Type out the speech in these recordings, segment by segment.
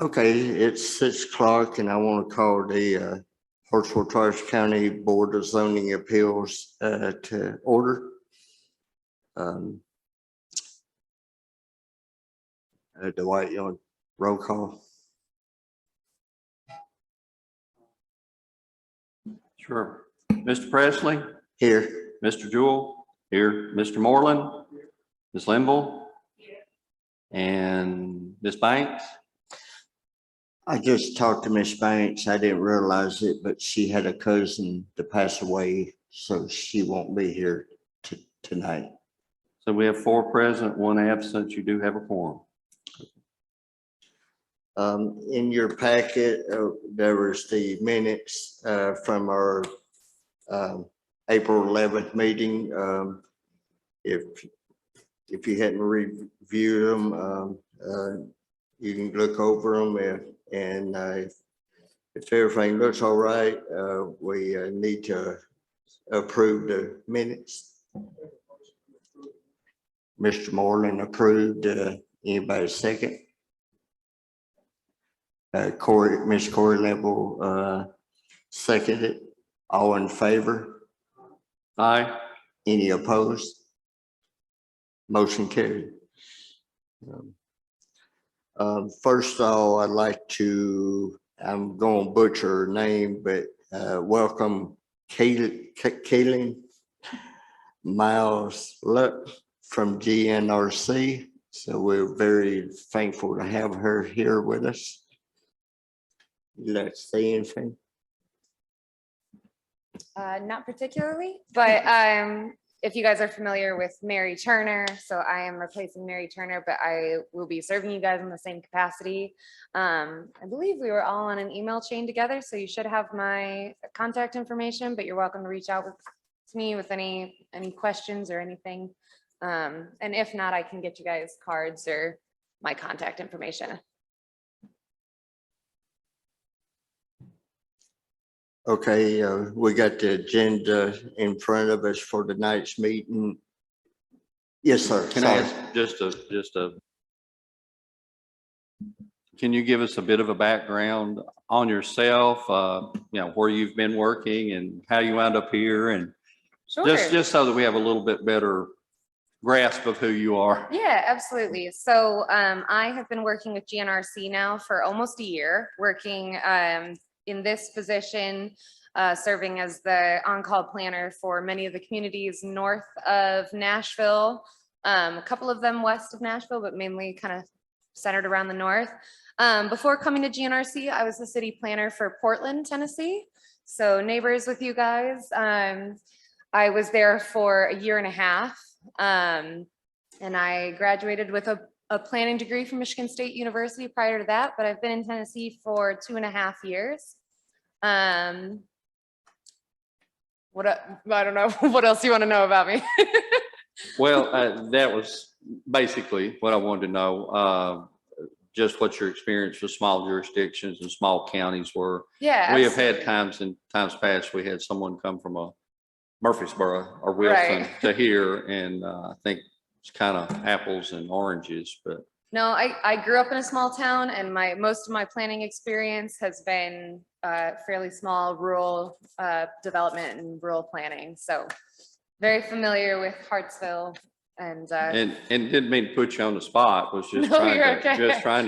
Okay, it's 6 o'clock and I want to call the Hartsville-Charles County Board of Zoning Appeals to order. Dwight, you want roll call? Sure. Mr. Presley? Here. Mr. Jewell? Here. Mr. Moreland? Ms. Limble? And Ms. Banks? I just talked to Miss Banks. I didn't realize it, but she had a cousin to pass away, so she won't be here tonight. So we have 4 present, 1 absent. You do have a quorum. In your packet, there was the minutes from our April 11th meeting. If you hadn't reviewed them, you can look over them, and if everything looks all right, we need to approve the minutes. Mr. Moreland approved. Anybody second? Miss Corey Limble seconded. All in favor? Aye. Any opposed? Motion carried. First of all, I'd like to, I'm going to butcher her name, but welcome Kaylin Miles Luck from GNRC. So we're very thankful to have her here with us. Let's say anything. Not particularly, but if you guys are familiar with Mary Turner, so I am replacing Mary Turner, but I will be serving you guys in the same capacity. I believe we were all on an email chain together, so you should have my contact information, but you're welcome to reach out to me with any questions or anything. And if not, I can get you guys cards or my contact information. Okay, we got the agenda in front of us for tonight's meeting. Yes, sir. Can I ask can you give us a bit of a background on yourself, where you've been working and how you wound up here, and Sure. just so that we have a little bit better grasp of who you are. Yeah, absolutely. So I have been working with GNRC now for almost a year, working in this position, serving as the on-call planner for many of the communities north of Nashville, a couple of them west of Nashville, but mainly kind of centered around the north. Before coming to GNRC, I was the city planner for Portland, Tennessee. So neighbors with you guys. I was there for a year and a half, and I graduated with a planning degree from Michigan State University prior to that, but I've been in Tennessee for 2.5 years. I don't know, what else do you want to know about me? Well, that was basically what I wanted to know, just what your experience with small jurisdictions and small counties were. Yeah, we have had times in times past, we had someone come from a Murfreesboro or Wilson Right. to here, and I think it's kind of apples and oranges, but no, I grew up in a small town, and most of my planning experience has been fairly small rural development and rural planning. So very familiar with Hartsville and didn't mean to put you on the spot, was just No, trying you're to okay. trying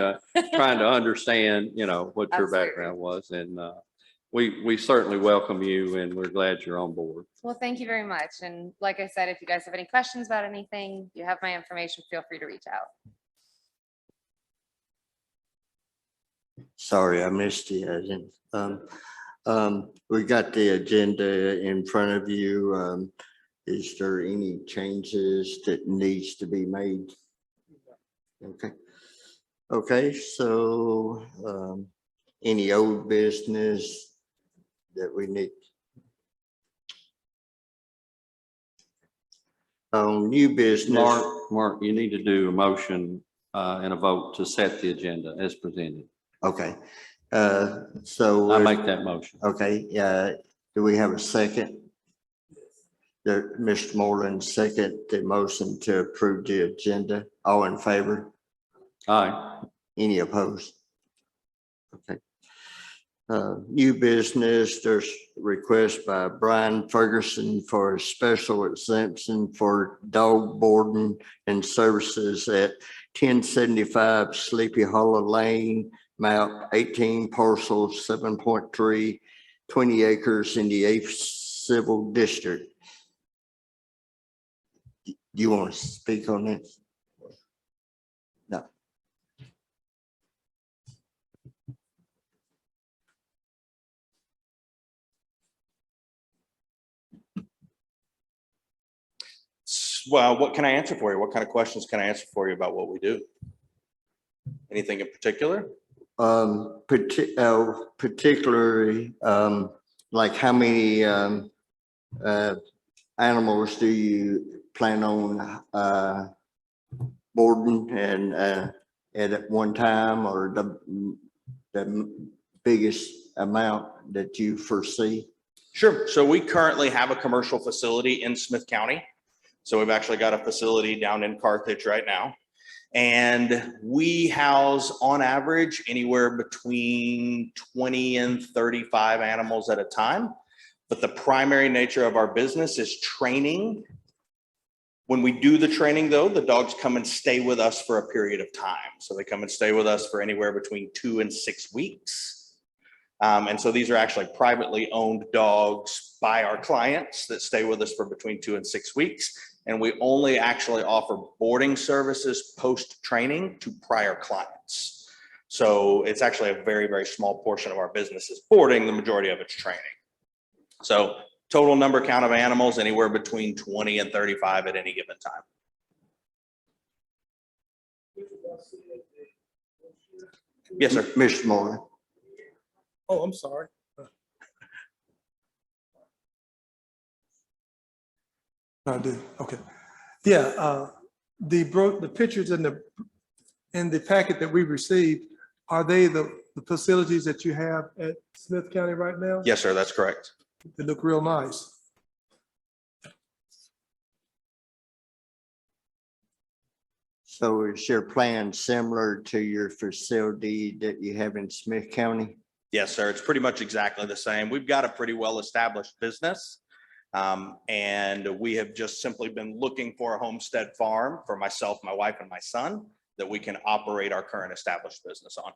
to understand, what your Absolutely. background was, and we certainly welcome you, and we're glad you're on board. Well, thank you very much. And like I said, if you guys have any questions about anything, you have my information, feel free to reach out. Sorry, I missed you. I didn't. We got the agenda in front of you. Is there any changes that needs to be made? Okay. Okay, so any old business that we need? New business. Mark, you need to do a motion and a vote to set the agenda as presented. Okay, so I make that motion. Okay, do we have a second? Mr. Moreland second the motion to approve the agenda. All in favor? Aye. Any opposed? Okay. New business, there's request by Brian Ferguson for a special exemption for dog boarding and services at 1075 Sleepy Hollow Lane, map 18, parcels 7.3, 20 acres in the 8th Civil District. You want to speak on this? No. Well, what can I answer for you? What kind of questions can I answer for you about what we do? Anything in particular? Particularly, like how many animals do you plan on boarding and at one time, or the biggest amount that you foresee? Sure. So we currently have a commercial facility in Smith County. So we've actually got a facility down in Carthage right now. And we house on average anywhere between 20 and 35 animals at a time. But the primary nature of our business is training. When we do the training though, the dogs come and stay with us for a period of time. So they come and stay with us for anywhere between 2 and 6 weeks. And so these are actually privately owned dogs by our clients that stay with us for between 2 and 6 weeks. And we only actually offer boarding services post-training to prior clients. So it's actually a very, very small portion of our business is boarding, the majority of it's training. So total number count of animals, anywhere between 20 and 35 at any given time. Yes, sir. Mr. Morgan. Oh, I'm sorry. I did, okay. Yeah, the pictures in the packet that we received, are they the facilities that you have at Smith County right now? Yes, sir, that's correct. They look real nice. So is your plan similar to your facility that you have in Smith County? Yes, sir. It's pretty much exactly the same. We've got a pretty well-established business. And we have just simply been looking for a homestead farm for myself, my wife, and my son that we can operate our current established business on.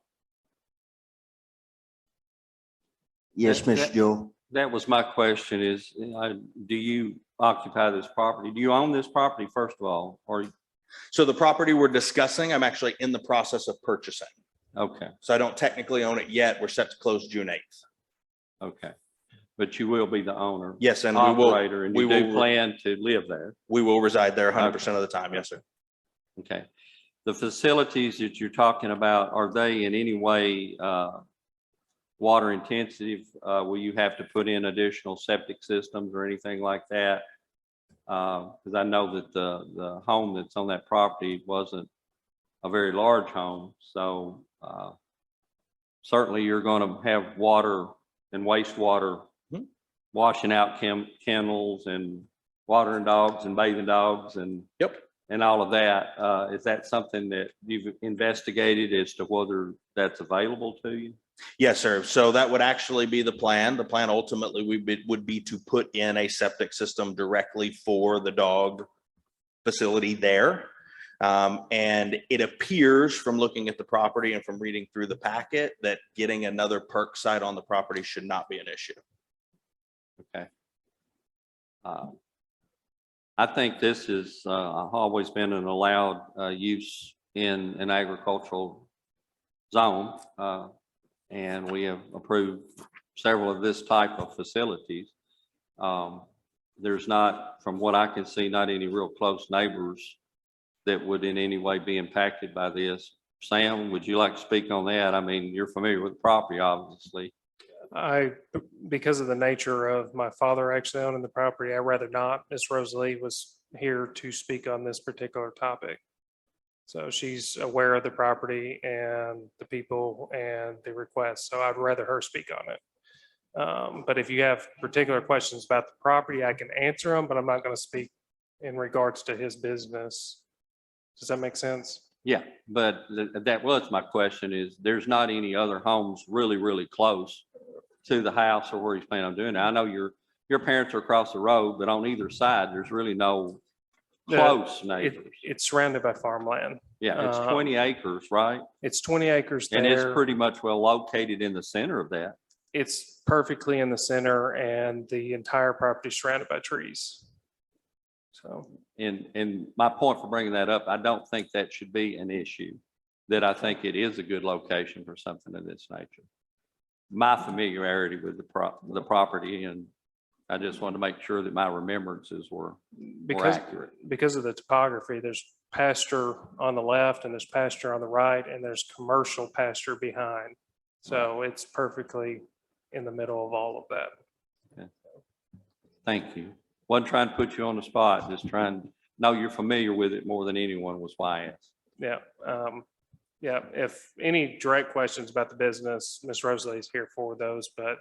Yes, Mr. Joel. That was my question is, do you occupy this property? Do you own this property, first of all, or? So the property we're discussing, I'm actually in the process of purchasing. Okay, So I don't technically own it yet. We're set to close June 8th. okay. But you will be the owner. Yes, and we will, Operator, and you do plan to live there. we will reside there 100% of the time. Yes, sir. Okay. The facilities that you're talking about, are they in any way water intensive? Will you have to put in additional septic systems or anything like that? Because I know that the home that's on that property wasn't a very large home. So certainly you're going to have water and wastewater washing out kennels and watering dogs and bathing dogs and and all of that. Is that something that you've investigated as to whether that's available to you? Yes, sir. So that would actually be the plan. The plan ultimately would be to put in a septic system directly for the dog facility there. And it appears from looking at the property and from reading through the packet that getting another perk site on the property should not be an issue. Okay. I think this is always been an allowed use in an agricultural zone. And we have approved several of this type of facilities. There's not, from what I can see, not any real close neighbors that would in any way be impacted by this. Sam, would you like to speak on that? I mean, you're familiar with the property, obviously. Because of the nature of my father actually owning the property, I'd rather not. Miss Rosalie was here to speak on this particular topic. So she's aware of the property and the people and the request. So I'd rather her speak on it. But if you have particular questions about the property, I can answer them, but I'm not going to speak in regards to his business. Does that make sense? Yeah, but that was my question is there's not any other homes really, really close to the house or where he's planning on doing it. I know your parents are across the road, but on either side, there's really no close neighbors. It's surrounded by farmland. Yeah, it's 20 acres, right? It's 20 acres And it's there. pretty much well located in the center of that. It's perfectly in the center and the entire property is surrounded by trees. So, And my point for bringing that up, I don't think that should be an issue, that I think it is a good location for something of this nature. My familiarity with the property, and I just wanted to make sure that my remembrances were accurate. because of the topography, there's pasture on the left and there's pasture on the right and there's commercial pasture behind. So it's perfectly in the middle of all of that. Thank you. Wasn't trying to put you on the spot, just trying to know you're familiar with it more than anyone was why I asked. Yeah. Yeah, if any direct questions about the business, Ms. Rosalie is here for those, but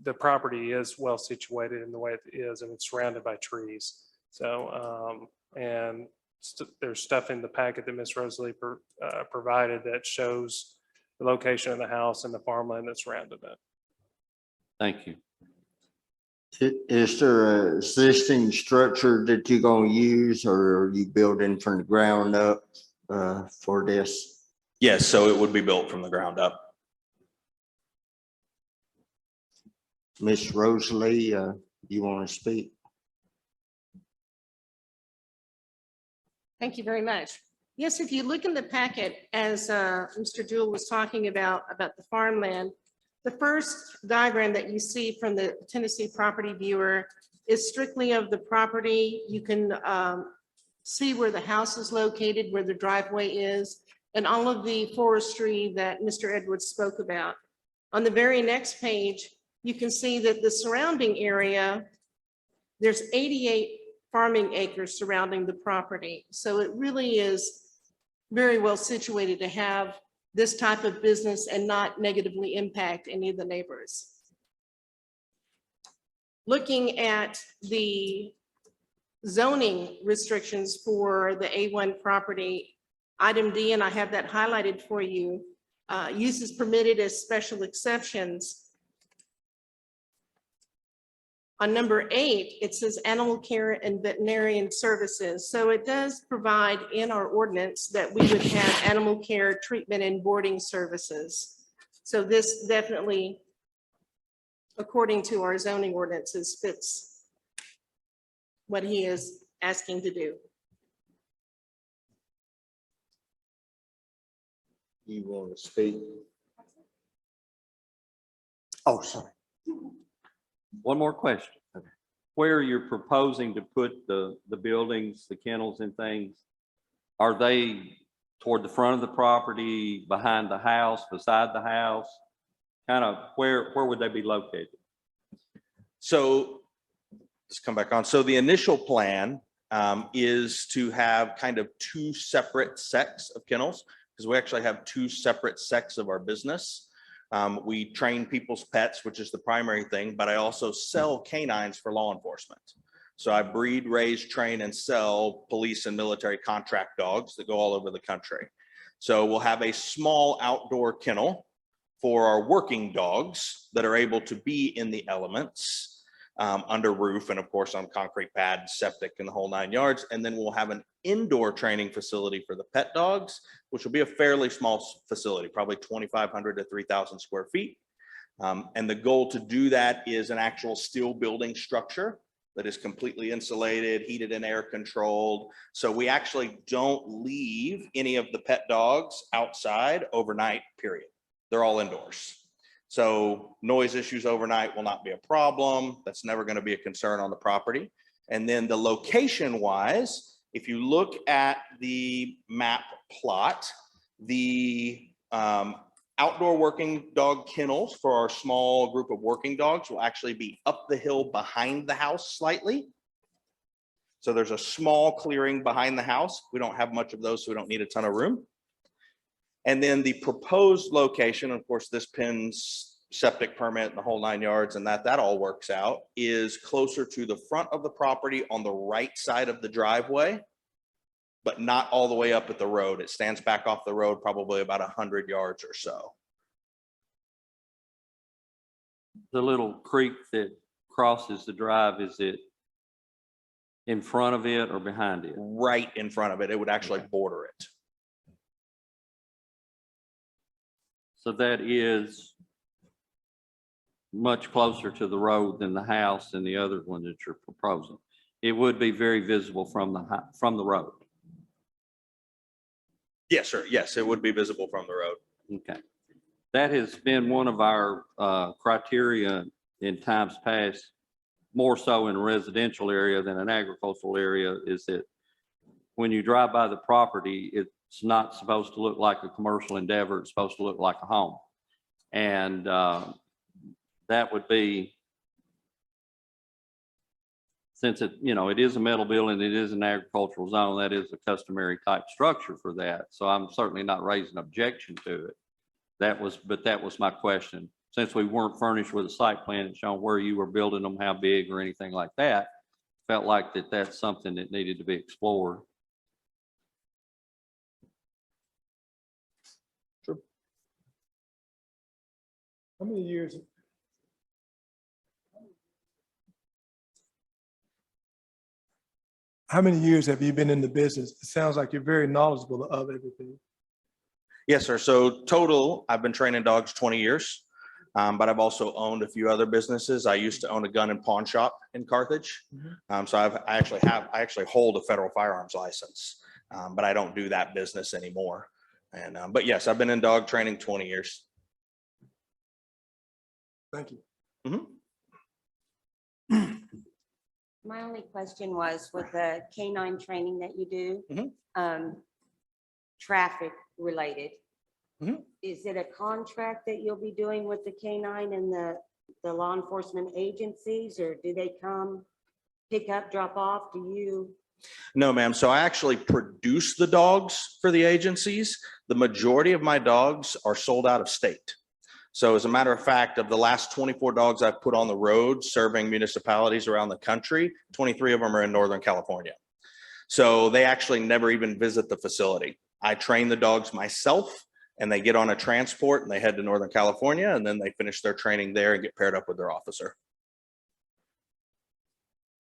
the property is well situated in the way it is and it's surrounded by trees. So, and there's stuff in the packet that Ms. Rosalie provided that shows the location of the house and the farmland that's surrounded it. Thank you. Is there an existing structure that you're gonna use, or are you building from the ground up for this? Yes, so it would be built from the ground up. Miss Rosalie, you want to speak? Thank you very much. Yes, if you look in the packet, as Mr. Jewell was talking about the farmland, the first diagram that you see from the Tennessee property viewer is strictly of the property. You can see where the house is located, where the driveway is, and all of the forestry that Mr. Edwards spoke about. On the very next page, you can see that the surrounding area, there's 88 farming acres surrounding the property. So it really is very well situated to have this type of business and not negatively impact any of the neighbors. Looking at the zoning restrictions for the A1 property, item D, and I have that highlighted for you, uses permitted as special exceptions. On number 8, it says animal care and veterinarian services. So it does provide in our ordinance that we would have animal care, treatment, and boarding services. So this definitely, according to our zoning ordinances, fits what he is asking to do. You want to speak? Oh, sorry. One more question. Where you're proposing to put the buildings, the kennels and things, are they toward the front of the property, behind the house, beside the house? Kind of where would they be located? So let's come back on. So the initial plan is to have kind of 2 separate sects of kennels, because we actually have 2 separate sects of our business. We train people's pets, which is the primary thing, but I also sell canines for law enforcement. So I breed, raise, train, and sell police and military contract dogs that go all over the country. So we'll have a small outdoor kennel for our working dogs that are able to be in the elements, under roof, and of course on concrete pads, septic, and the whole 9 yards. And then we'll have an indoor training facility for the pet dogs, which will be a fairly small facility, probably 2,500 to 3,000 square feet. And the goal to do that is an actual steel building structure that is completely insulated, heated and air controlled. So we actually don't leave any of the pet dogs outside overnight, period. They're all indoors. So noise issues overnight will not be a problem. That's never going to be a concern on the property. And then the location wise, if you look at the map plot, the outdoor working dog kennels for our small group of working dogs will actually be up the hill behind the house slightly. So there's a small clearing behind the house. We don't have much of those, so we don't need a ton of room. And then the proposed location, of course, this pins septic permit and the whole 9 yards, and that all works out, is closer to the front of the property on the right side of the driveway, but not all the way up at the road. It stands back off the road probably about 100 yards or so. The little creek that crosses the drive, is it in front of it or behind it? Right in front of it. It would actually border it. So that is much closer to the road than the house and the other one that you're proposing. It would be very visible from the road. Yes, sir. Yes, it would be visible from the road. Okay. That has been one of our criteria in times past, more so in a residential area than an agricultural area, is that when you drive by the property, it's not supposed to look like a commercial endeavor. It's supposed to look like a home. And that would be, since it, you know, it is a metal building, it is an agricultural zone, that is a customary type structure for that. So I'm certainly not raising objection to it. But that was my question. Since we weren't furnished with a site plan and showing where you were building them, how big or anything like that, felt like that's something that needed to be explored. How many years? How many years have you been in the business? It sounds like you're very knowledgeable of everything. Yes, sir. So total, I've been training dogs 20 years, but I've also owned a few other businesses. I used to own a gun and pawn shop in Carthage. So I actually hold a federal firearms license, but I don't do that business anymore. And, but yes, I've been in dog training 20 years. Thank you. My only question was with the canine training that you do, traffic related. Is it a contract that you'll be doing with the canine and the law enforcement agencies, or do they come pick up, drop off? Do you? No, ma'am. So I actually produce the dogs for the agencies. The majority of my dogs are sold out of state. So as a matter of fact, of the last 24 dogs I've put on the road serving municipalities around the country, 23 of them are in Northern California. So they actually never even visit the facility. I train the dogs myself, and they get on a transport and they head to Northern California, and then they finish their training there and get paired up with their officer.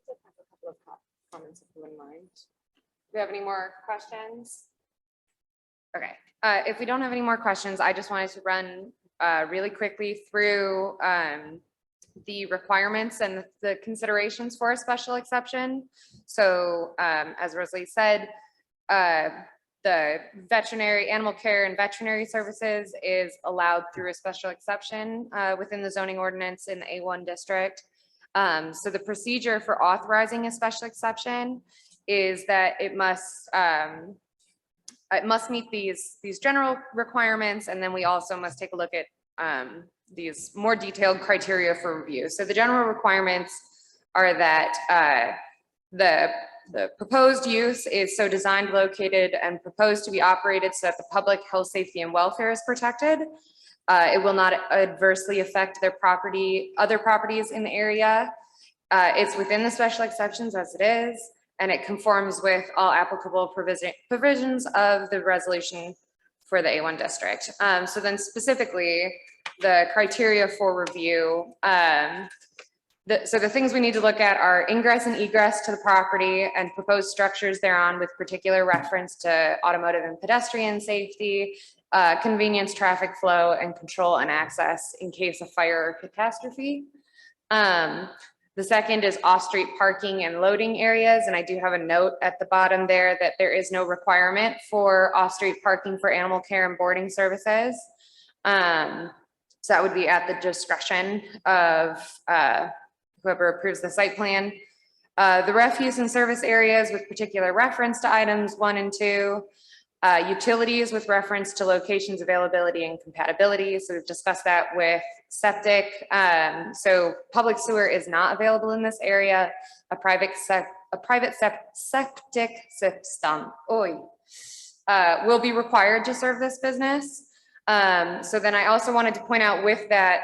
A couple of comments, if you wouldn't mind. Do we have any more questions? Okay, if we don't have any more questions, I just wanted to run really quickly through the requirements and the considerations for a special exception. So as Rosalie said, the veterinary, animal care and veterinary services is allowed through a special exception within the zoning ordinance in the A1 district. So the procedure for authorizing a special exception is that it must meet these general requirements, and then we also must take a look at these more detailed criteria for review. So the general requirements are that the proposed use is so designed, located, and proposed to be operated so that the public health, safety, and welfare is protected. It will not adversely affect their property, other properties in the area. It's within the special exceptions as it is, and it conforms with all applicable provisions of the resolution for the A1 district. So then specifically, the criteria for review, so the things we need to look at are ingress and egress to the property and proposed structures thereon with particular reference to automotive and pedestrian safety, convenience, traffic flow, and control and access in case of fire or catastrophe. The second is off-street parking and loading areas. And I do have a note at the bottom there that there is no requirement for off-street parking for animal care and boarding services. So that would be at the discretion of whoever approves the site plan. The refuse and service areas with particular reference to items 1 and 2. Utilities with reference to locations, availability, and compatibility. So we've discussed that with septic. So public sewer is not available in this area. A private septic system will be required to serve this business. So then I also wanted to point out with that,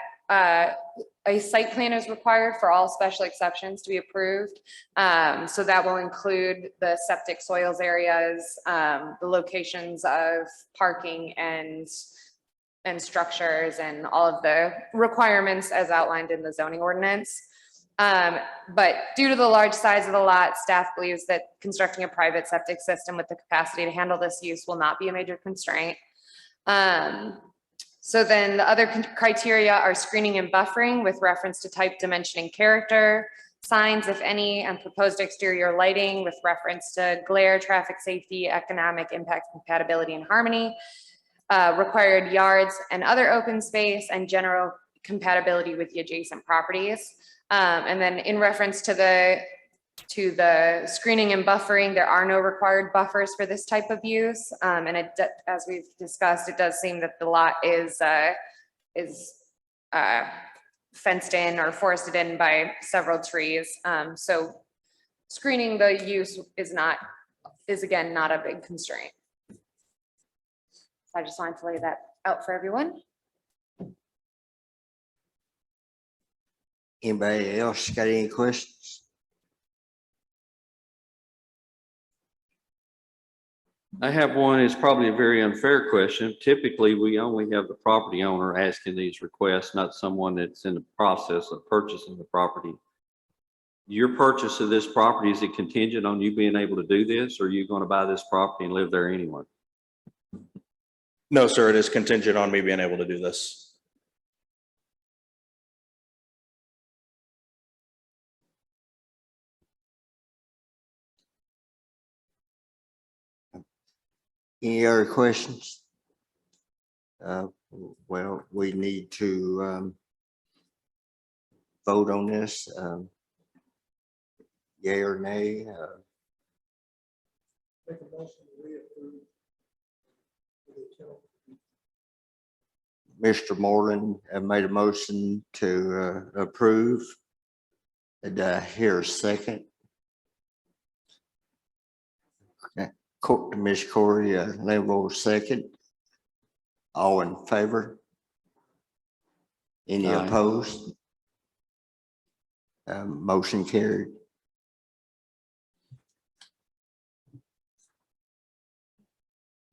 a site plan is required for all special exceptions to be approved. So that will include the septic soils areas, the locations of parking and structures and all of the requirements as outlined in the zoning ordinance. But due to the large size of the lot, staff believes that constructing a private septic system with the capacity to handle this use will not be a major constraint. So then the other criteria are screening and buffering with reference to type, dimension, and character, signs, if any, and proposed exterior lighting with reference to glare, traffic safety, economic impact, compatibility, and harmony, required yards and other open space, and general compatibility with the adjacent properties. And then in reference to the screening and buffering, there are no required buffers for this type of use. And as we've discussed, it does seem that the lot is fenced in or forested in by several trees. So screening the use is again, not a big constraint. I just wanted to lay that out for everyone. Anybody else got any questions? I have one. It's probably a very unfair question. Typically, we only have the property owner asking these requests, not someone that's in the process of purchasing the property. Your purchase of this property, is it contingent on you being able to do this, or are you going to buy this property and live there anyway? No, sir, it is contingent on me being able to do this. Any other questions? Well, we need to vote on this. Yay or nay? Make a motion to reapprove. Mr. Moreland made a motion to approve. Did I hear a second? Ms. Corey, Level second. All in favor? Any Aye. opposed? Motion carried.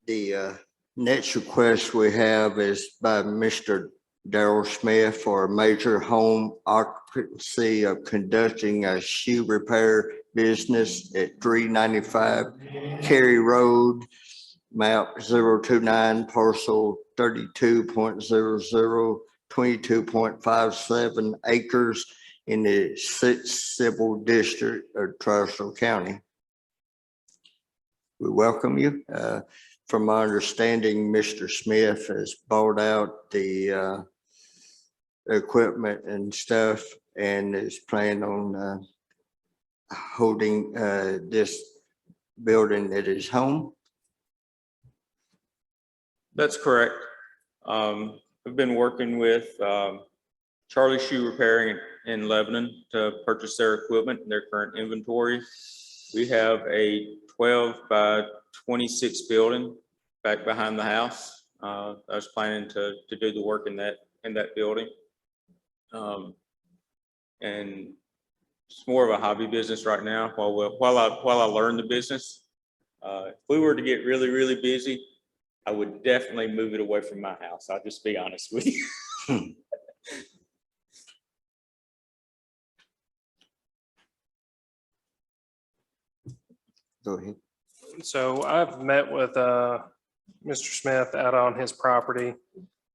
The next request we have is by Mr. Darrell Smith for a major home occupancy of conducting a shoe repair business at 395 Cary Road, map 029, parcel 32.00, 22.57 acres in the 6th Civil District of Trussell County. We welcome you. From my understanding, Mr. Smith has bought out the equipment and stuff and is planning on holding this building at his home. That's correct. I've been working with Charlie Shoe Repairing in Lebanon to purchase their equipment and their current inventory. We have a 12 by 26 building back behind the house. I was planning to do the work in that building. And it's more of a hobby business right now while I learn the business. If we were to get really, really busy, I would definitely move it away from my house. I'll just be honest with you. Go ahead. So I've met with Mr. Smith out on his property.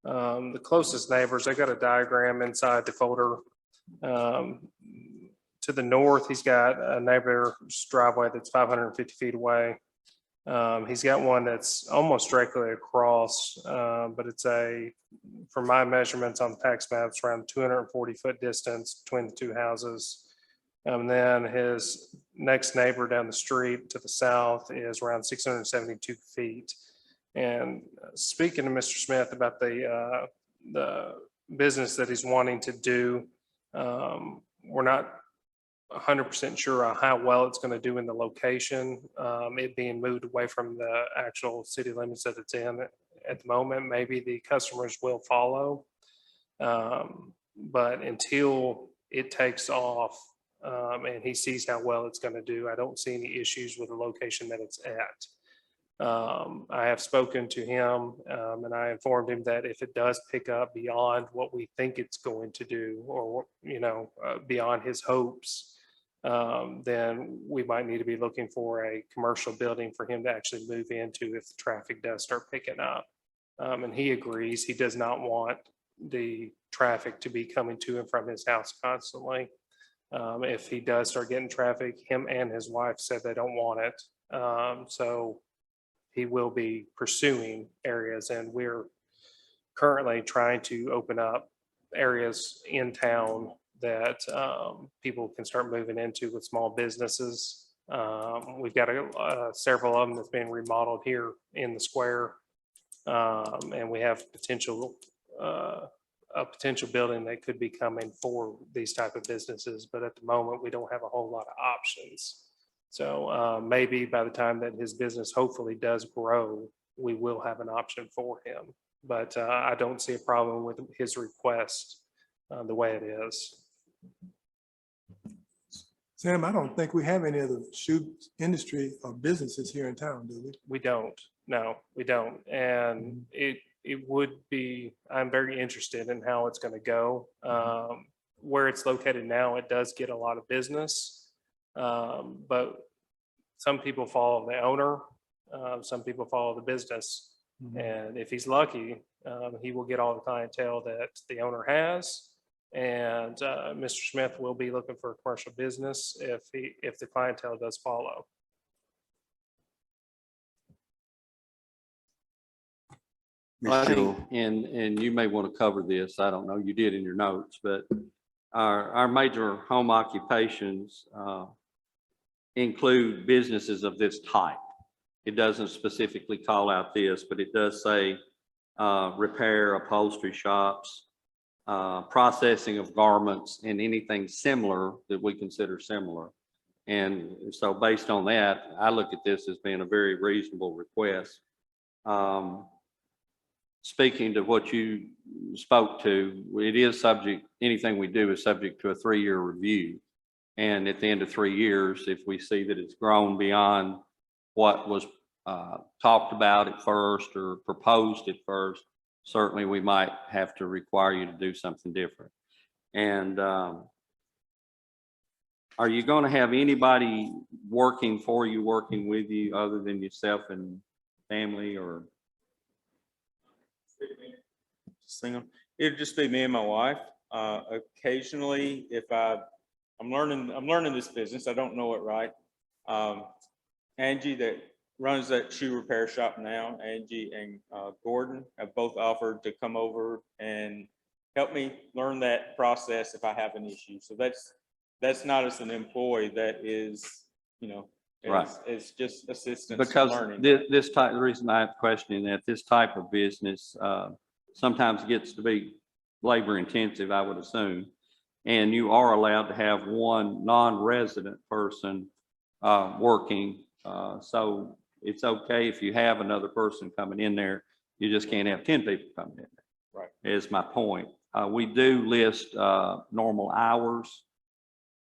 The closest neighbors, I got a diagram inside the folder. To the north, he's got a neighbor's driveway that's 550 feet away. He's got one that's almost directly across, but it's from my measurements on tax maps, around 240-foot distance between the two houses. And then his next neighbor down the street to the south is around 672 feet. And speaking to Mr. Smith about the business that he's wanting to do, we're not 100% sure on how well it's going to do in the location. It being moved away from the actual city limits that it's in at the moment. Maybe the customers will follow. But until it takes off, and he sees how well it's going to do, I don't see any issues with the location that it's at. I have spoken to him, and I informed him that if it does pick up beyond what we think it's going to do, or, beyond his hopes, then we might need to be looking for a commercial building for him to actually move into if the traffic does start picking up. And he agrees. He does not want the traffic to be coming to and from his house constantly. If he does start getting traffic, him and his wife said they don't want it. So he will be pursuing areas, and we're currently trying to open up areas in town that people can start moving into with small businesses. We've got several of them that's being remodeled here in the square. And we have a potential building that could be coming for these type of businesses, but at the moment, we don't have a whole lot of options. So maybe by the time that his business hopefully does grow, we will have an option for him. But I don't see a problem with his request the way it is. Sam, I don't think we have any other shoe industry or businesses here in town, do we? We don't. No, we don't. And it would be, I'm very interested in how it's going to go. Where it's located now, it does get a lot of business. But some people follow the owner, some people follow the business. And if he's lucky, he will get all the clientele that the owner has. And Mr. Smith will be looking for a commercial business if the clientele does follow. I Mr. think, and you may want to cover this, I don't know, you did in your notes, but our major home occupations include businesses of this type. It doesn't specifically call out this, but it does say repair, upholstery shops, processing of garments, and anything similar that we consider similar. And so based on that, I look at this as being a very reasonable request. Speaking to what you spoke to, it is subject, anything we do is subject to a 3-year review. And at the end of 3 years, if we see that it's grown beyond what was talked about at first or proposed at first, certainly we might have to require you to do something different. And are you going to have anybody working for you, working with you other than yourself and family, or? It'd just be me and my wife. Occasionally, if I'm learning this business, I don't know it right. Angie that runs that shoe repair shop now, Angie and Gordon have both offered to come over and help me learn that process if I have an issue. So that's not as an employee, that is, Right. It's just assistance Because learning. this type, the reason I'm questioning that, this type of business sometimes gets to be labor intensive, I would assume. And you are allowed to have one non-resident person working. So it's okay if you have another person coming in there. You just can't have 10 people coming in there. Right. Is my point. We do list normal hours.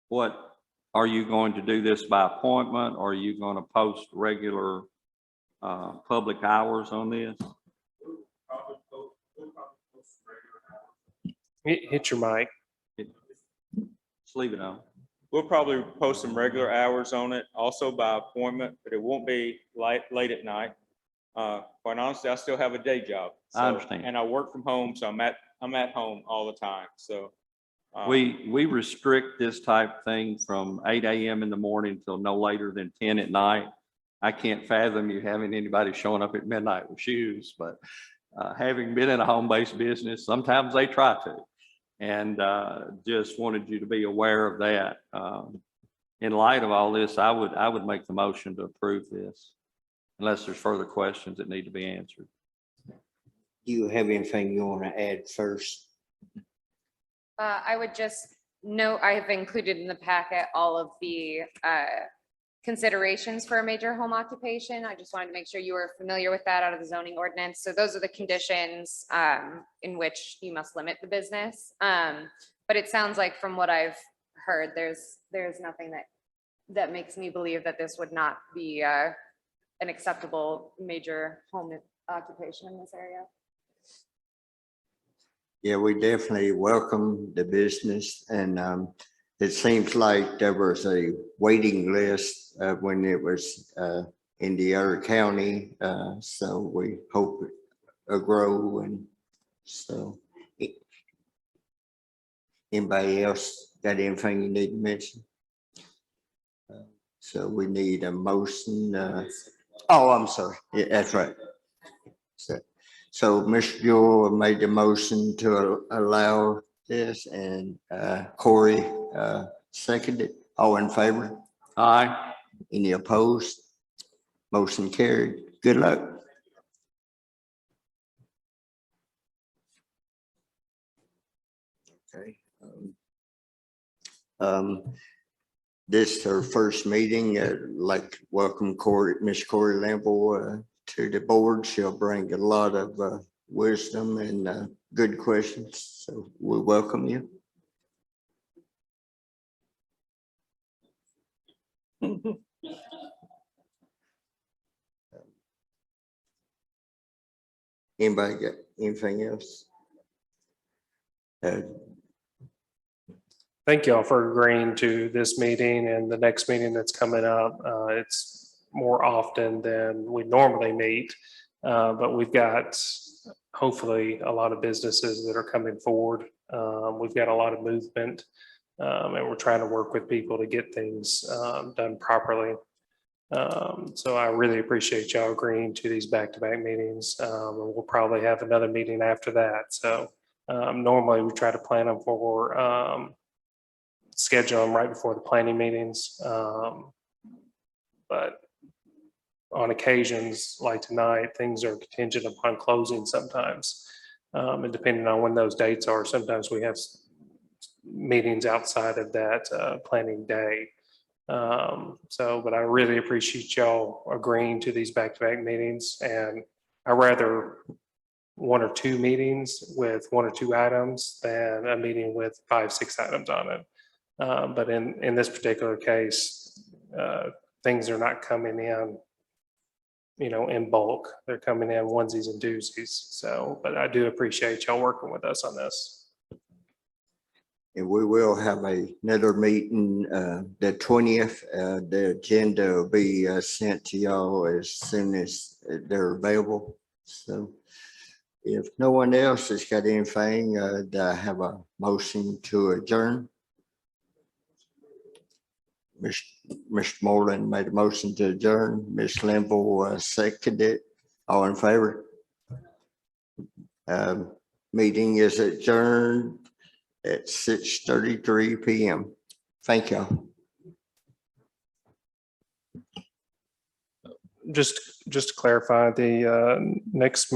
What, are you going to do this by appointment, or are you going to post regular public hours on this? Hit your mic. Just leave it on. We'll probably post some regular hours on it, also by appointment, but it won't be late at night. Quite honestly, I still have a day job. I understand. And I work from home, so I'm at home all the time, so. We restrict this type thing from 8 a.m. in the morning till no later than 10 at night. I can't fathom you having anybody showing up at midnight with shoes, but having been in a home-based business, sometimes they try to. And just wanted you to be aware of that. In light of all this, I would make the motion to approve this, unless there's further questions that need to be answered. Do you have anything you want to add first? I would just note, I have included in the packet all of the considerations for a major home occupation. I just wanted to make sure you were familiar with that out of the zoning ordinance. So those are the conditions in which you must limit the business. But it sounds like from what I've heard, there's nothing that makes me believe that this would not be an acceptable major home occupation in this area. Yeah, we definitely welcome the business, and it seems like there was a waiting list when it was in the other county, so we hope it'll grow. And so anybody else got anything you need to mention? So we need a motion. Oh, I'm sorry. Yeah, that's right. So Mr. Jewell made the motion to allow this, and Corey seconded. All in favor? Aye. Any opposed? Motion carried. Good luck. Okay. This is her first meeting. Like to welcome Miss Corey Lamble to the board. She'll bring a lot of wisdom and good questions. So we welcome you. Anybody got anything else? Thank you all for agreeing to this meeting and the next meeting that's coming up. It's more often than we normally meet, but we've got hopefully a lot of businesses that are coming forward. We've got a lot of movement, and we're trying to work with people to get things done properly. So I really appreciate y'all agreeing to these back-to-back meetings. And we'll probably have another meeting after that. So normally we try to plan them for schedule them right before the planning meetings. But on occasions like tonight, things are contingent upon closing sometimes. And depending on when those dates are, sometimes we have meetings outside of that planning day. But I really appreciate y'all agreeing to these back-to-back meetings, and I rather one or two meetings with one or two items than a meeting with 5-6 items on it. But in this particular case, things are not coming in, in bulk. They're coming in onesies and doozies. So, but I do appreciate y'all working with us on this. And we will have another meeting the 20th. The agenda will be sent to y'all as soon as they're available. So if no one else has got anything, I have a motion to adjourn. Mr. Moreland made a motion to adjourn. Ms. Limble seconded. All in favor? Meeting is adjourned at 6:33 p.m. Thank y'all. Just to clarify, the next meeting